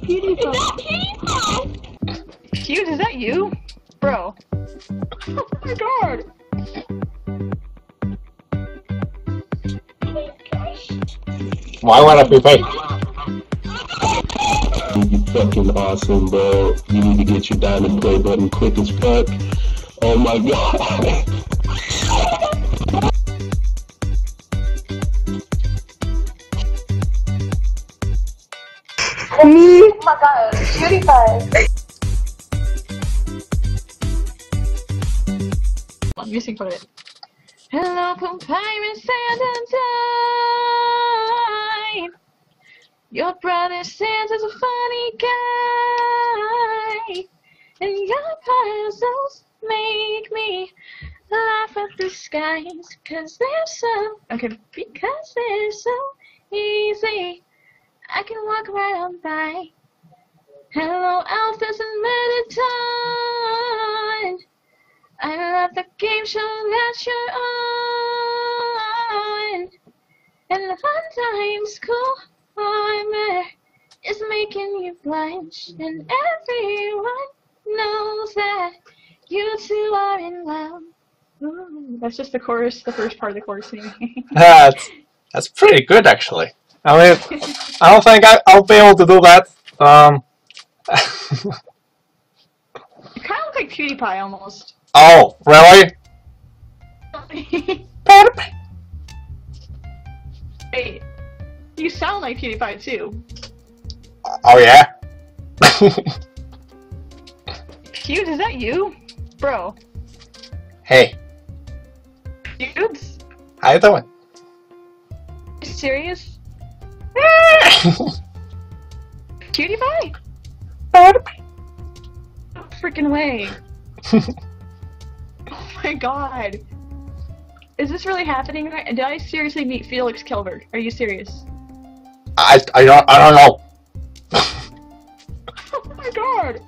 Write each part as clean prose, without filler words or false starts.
PewDiePie. Is that PewDiePie? Pew, is that you? Bro. Oh my god. Why would I be paid? You fucking awesome, bro. You need to get your diamond play button quick as fuck. Oh my god. Oh my god, PewDiePie. I'm missing for it. Hello, Papyrus Sandentine. Your brother Santa's a funny guy, and your puzzles make me laugh at the skies, because they're so easy. I can walk right on by. Hello, Hallstensson Meditine. I love the game show that you're on, and the fun times climber is making you blush, and everyone knows that you two are in love. Ooh, that's just the chorus, the first part of the chorus singing. That's pretty good, actually. I mean, I don't think I'll be able to do that. You kind of look like PewDiePie almost. Oh, really? Hey, you sound like PewDiePie too. Oh yeah? Pew, is that you? Bro. Hey. Dudes? How you doing? Are you serious? PewDiePie? No freaking way. Oh my god. Is this really happening right? Did I seriously meet Felix Kelberg? Are you serious? I don't know. Oh my god.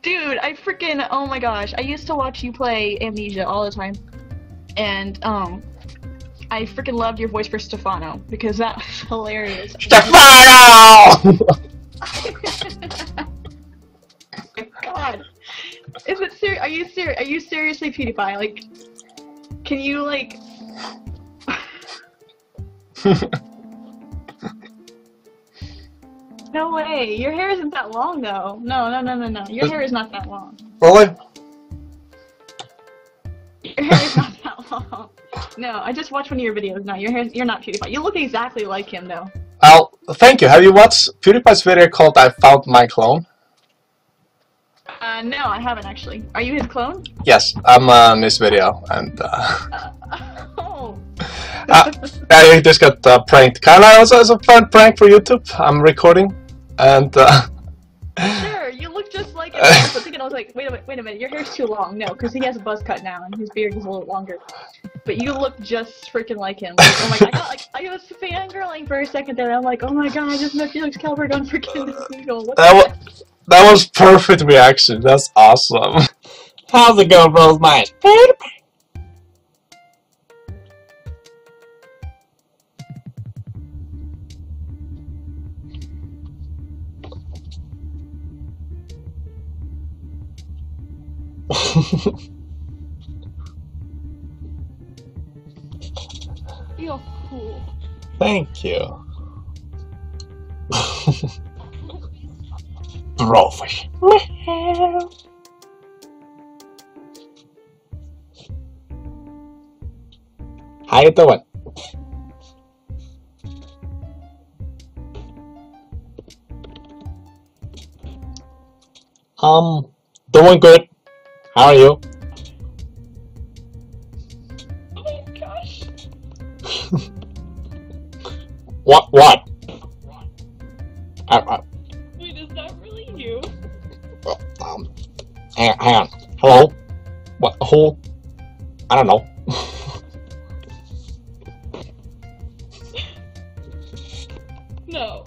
Dude, I freaking, oh my gosh. I used to watch you play Amnesia all the time. And, I freaking loved your voice for Stefano, because that was hilarious. Stefano! Oh my god. Is it serious? Are you serious? Are you seriously PewDiePie? Like, can you, like... No way. Your hair isn't that long, though. No. Your hair is not that long. Really? Your hair is not that long. No, I just watched one of your videos. No, you're not PewDiePie. You look exactly like him, though. Oh, thank you. Have you watched PewDiePie's video called I Found My Clone? No, I haven't actually. Are you his clone? Yes, I'm on this video, and oh. I just got pranked. Kinda also as a fun prank for YouTube. I'm recording, and Sure, you look just like him. I was thinking, I was like, wait a minute, your hair's too long. No, because he has a buzz cut now, and his beard is a little longer. But you look just freaking like him. Like, oh my god, I was fangirling for a second there. I'm like, oh my god, I just met Felix Kelberg on freaking Omegle. What the heck? That was perfect reaction. That's awesome. How's it going, bros? Mine. You're cool. Thank you. Brofish. How you doing? Doing good. How are you? Oh my gosh. What? Wait, is that really you? Hang on. Hello? What? Who? I don't know. No.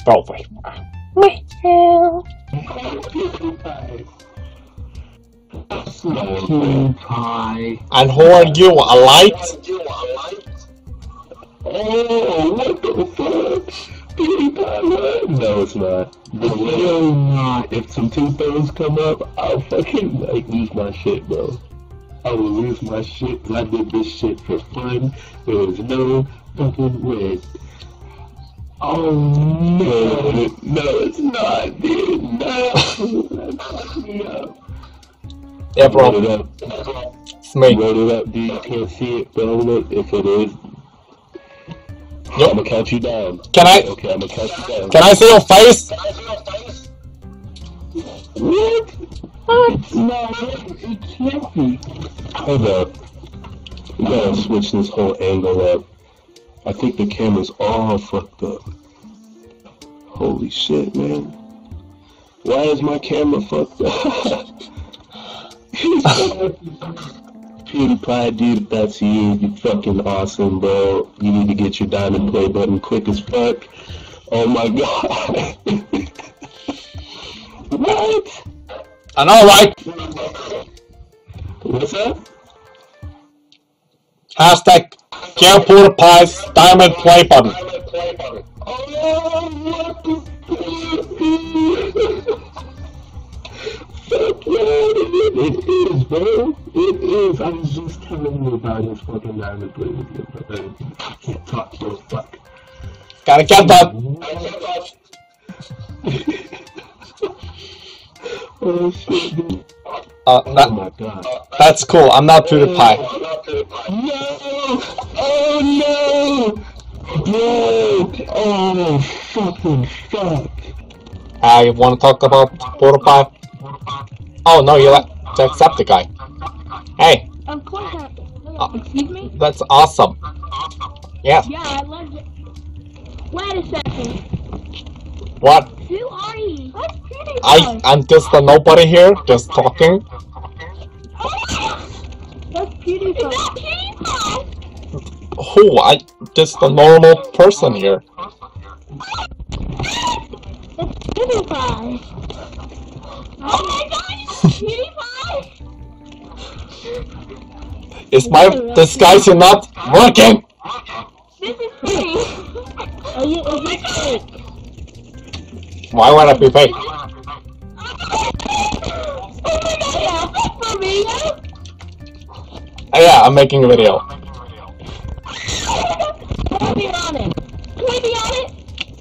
Brofish. Smokey. And who are you? A light? Oh, what the fuck? PewDiePie, what? No, it's not. But if some two-thumbs come up, I'll fucking like lose my shit, bro. I will lose my shit because I did this shit for fun. There was no fucking way. Oh no, no, it's not, dude. No, fuck me up. Yeah, bro. Load it up. It's me. Load it up, dude. You can't see it, but look, if it is, Yep. I'm gonna count you down. Can I? Okay, I'm gonna count you down. Can I see your face? What? No, it can't be. Hold up. We gotta switch this whole angle up. I think the camera's all fucked up. Holy shit, man. Why is my camera fucked up? PewDiePie, dude, if that's you, you fucking awesome, bro. You need to get your diamond play button quick as fuck. Oh my god. What? I know, right? What's up? Hashtag get PewDiePie's diamond play button. Oh no, what the fuck? Fuck yeah, it is, bro. It is. I was just telling you about this fucking diamond play video, but I can't talk so fuck. Gotta get that. Oh shit, dude. Oh my god. That's cool. I'm not PewDiePie. No! Oh no! Bro! Oh fucking fuck! I want to talk about PewDiePie. Oh no, you like to accept the guy. Hey. Of course I... Excuse me? That's awesome. Yes. Yeah, I love it. Wait a second. What? Who are you? What's PewDiePie? I'm just a nobody here, just talking. That's PewDiePie. Is that PewDiePie? Who? I just a normal person here. It's PewDiePie. Oh my god, it's PewDiePie! Is my disguise not working? This is fake. Are you fake? Why would I be fake? Oh my god, yeah, that's for me. Yeah, I'm making a video. Can we be on it? Can we be on it?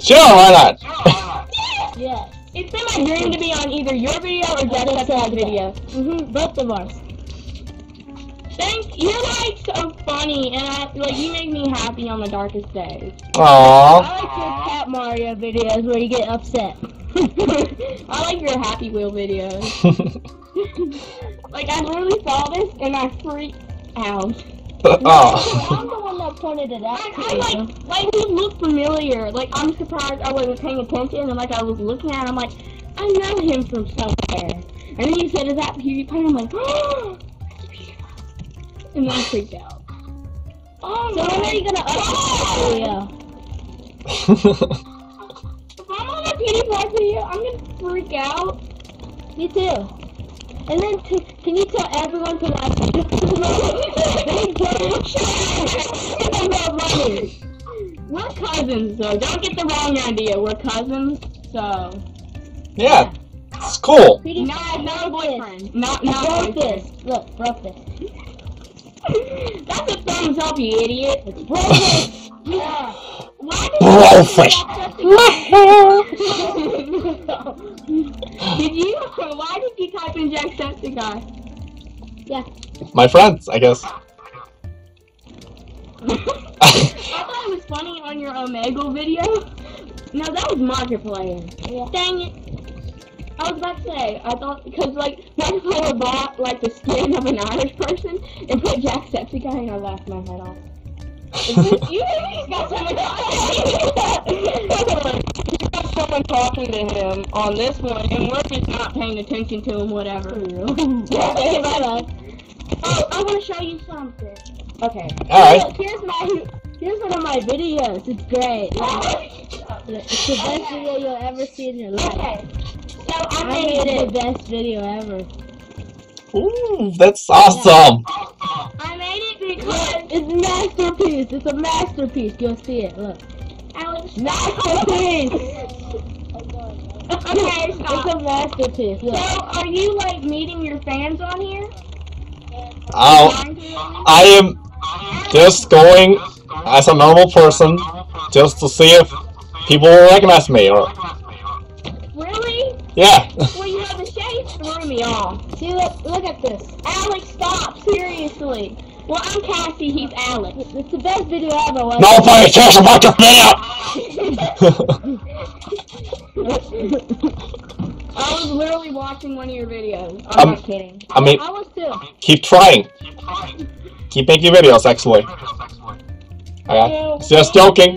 Sure, why not? Yeah. It's been my dream to be on either your video or Jessica's video. Both of us. Thanks. You're like so funny, and you make me happy on the darkest days. Aww. I like your Cat Mario videos where you get upset. I like your Happy Wheel videos. Like I literally saw this and I freaked out. Oh. I'm the one that pointed it out. I like he looked familiar. Like I'm surprised I wasn't paying attention and like I was looking at him like I know him from somewhere. And then you said, "Is that PewDiePie?" And I'm like, "Oh, that's PewDiePie." And then I freaked out. Oh, so when are you gonna upload this video? If I'm on a PewDiePie video, I'm gonna freak out. Me too. And then, can you tell everyone to like We're cousins, though. Don't get the wrong idea. We're cousins, so... Yeah, it's cool. No boyfriend. Not boyfriend. Look, broke this. That's a thumbs up, you idiot. It's broke this. Yeah. Why did you type in Jacksepticeye? Yeah. My friends, I guess. I thought it was funny on your Omegle video. No, that was Markiplier. Yeah. Dang it. I was about to say, I thought, because like, Markiplier bought like the skin of an Irish person and put Jacksepticeye and I laughed my head off. Is this you? He's got someone talking to him on this one, and we're just not paying attention to him, whatever. Oh, I want to show you something. Okay. Alright. Here's one of my videos. It's great. It's the best video you'll ever see in your life. Okay. So I made it the best video ever. Ooh, that's awesome. I made it It's masterpiece. It's a masterpiece. You'll see it. Look. Alex, Masterpiece. okay, stop. It's a masterpiece. Look. So, are you like meeting your fans on here? I am just going as a normal person, just to see if people will recognize me, or... Really? Yeah. Well, you know, the shades threw me off. See, look at this. Alex, stop, seriously. Well, I'm Cassie, he's Alex. It's the best video ever. Like, Nobody cares about your video! I was literally watching one of your videos. I'm not kidding. I mean, I was too. keep trying. Keep making videos, actually. Okay, just joking.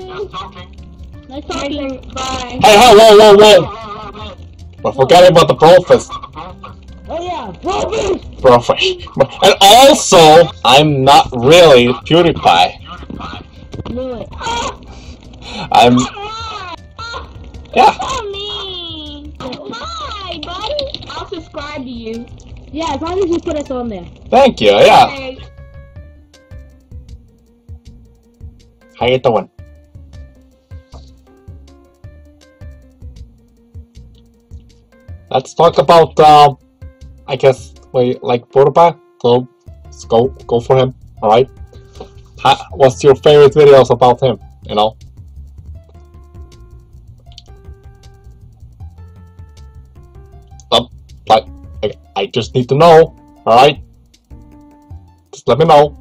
Nice talking. Bye. Hey, whoa! We're forgetting about the Brofist. Oh yeah, Brofist! Brofist. And also, I'm not really PewDiePie. Really? I'm... Yeah. Me. Hi, buddy. I'll subscribe to you. Yeah, as long as you put us on there. Thank you, yeah. Okay. How you doing? Let's talk about, I guess, we like PewDiePie, so let's go for him, alright? What's your favorite videos about him, you know? But I just need to know, alright? Just let me know.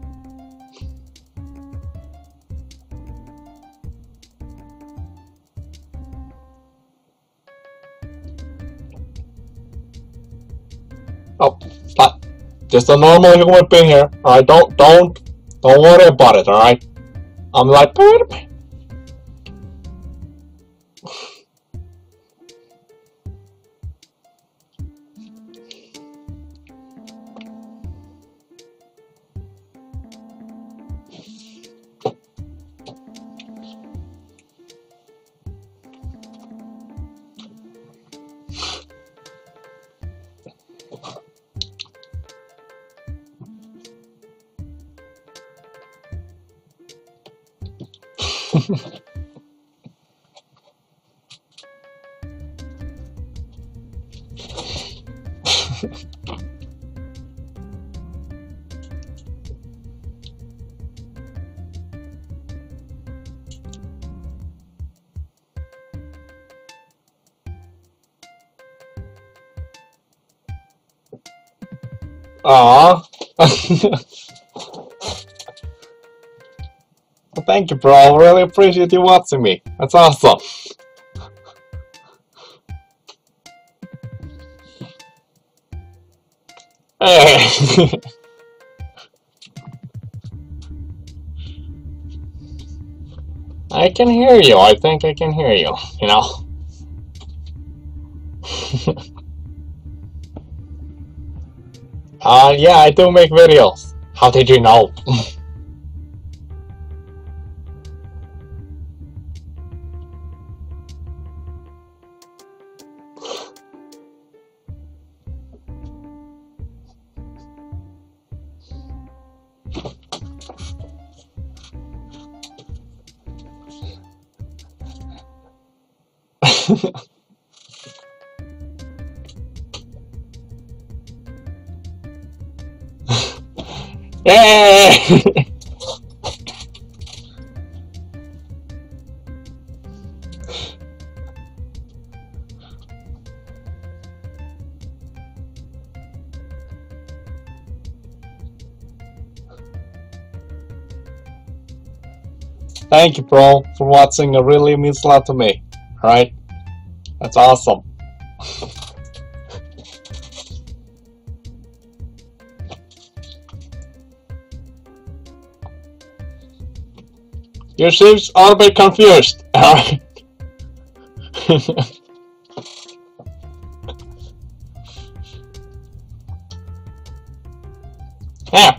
Oh, just a normal human being here. Alright, don't worry about it, alright? I'm like Aww. Well, thank you, bro. I really appreciate you watching me. That's awesome. Hey. I can hear you. I think I can hear you, you know? Yeah, I do make videos. How did you know? Yay! Thank you, bro, for watching. It really means a lot to me. Alright? That's awesome. You seem a bit confused. Alright. Yeah,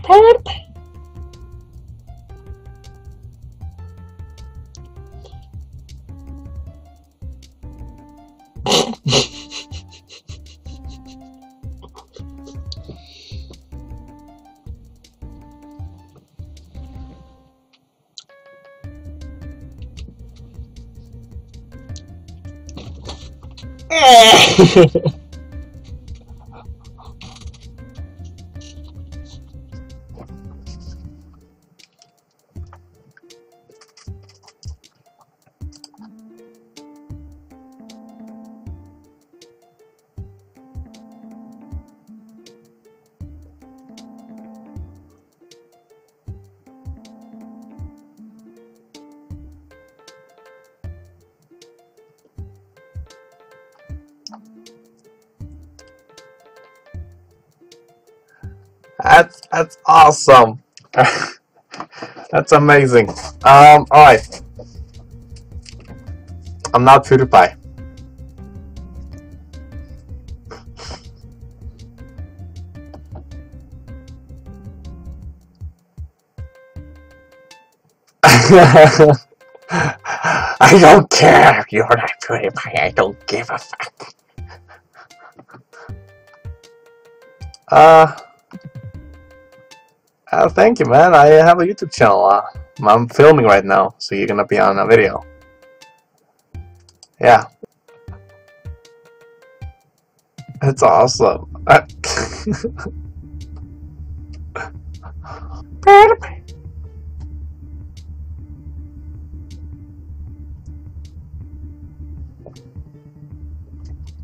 That's awesome. That's amazing. Alright. I'm not PewDiePie. I don't care if you're not PewDiePie. I don't give a fuck. Thank you, man. I have a YouTube channel. I'm filming right now, so you're gonna be on a video. Yeah. It's awesome.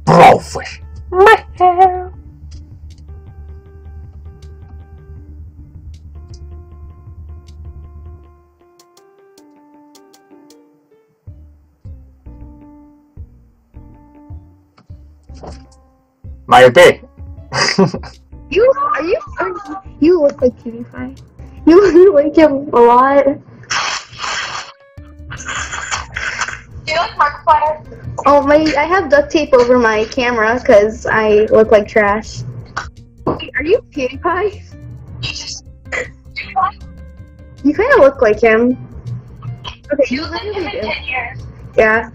Blowfish. Maybe. You look like PewDiePie. You like him a lot. Do you like Markiplier? Oh I have duct tape over my camera because I look like trash. Wait, are you PewDiePie? You kind of look like him. Okay, you literally do. 10 years. Yeah.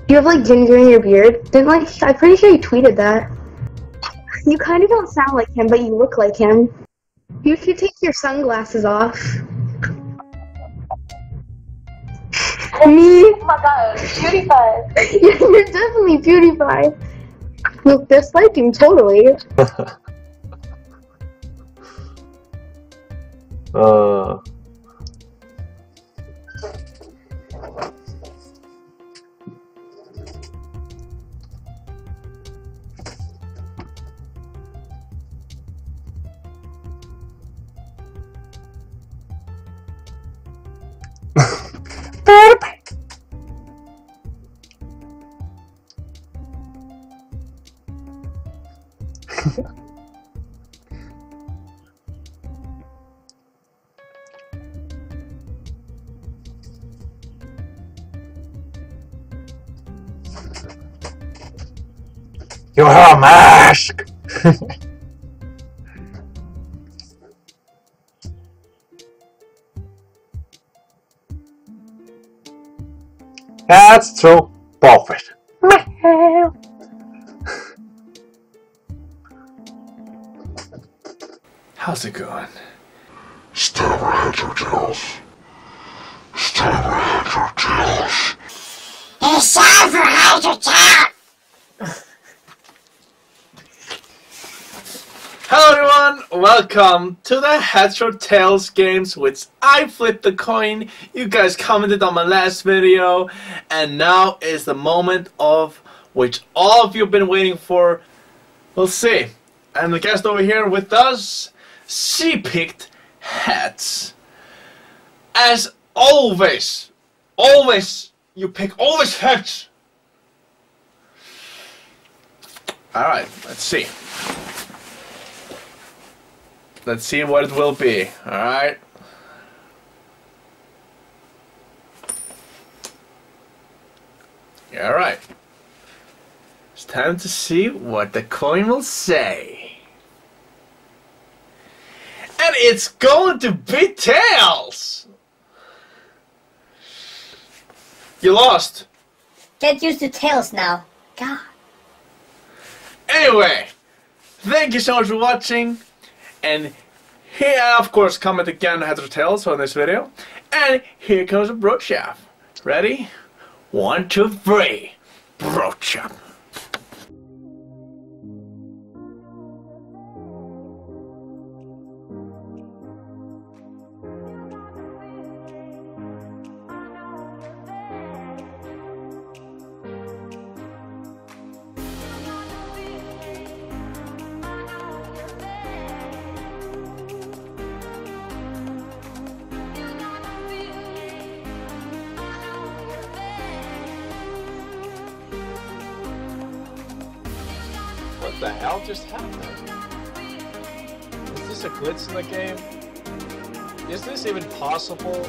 You have like ginger in your beard. I'm pretty sure you tweeted that. You kind of don't sound like him, but you look like him. You should take your sunglasses off. Me? Oh my god, PewDiePie. You're definitely PewDiePie. Look dislike him totally. You have a mask! That's true. Perfect. How's it going? It's time for heads or tails. It's time for heads or tails. It's time for heads or tails. Hello everyone, welcome to the Heads or Tails games, which I flipped the coin. You guys commented on my last video, and now is the moment of which all of you have been waiting for. We'll see. And the guest over here with us, she picked heads. As always, you pick always heads. Alright, let's see. Let's see what it will be, alright? Alright. It's time to see what the coin will say. And it's going to be tails! You lost. Get used to tails now. God. Anyway, thank you so much for watching. And here, of course, comment again heads or tails on this video. And here comes a broad shaft. Ready? 1, 2, 3. Brocha. What the hell just happened? Is this a glitch in the game? Is this even possible?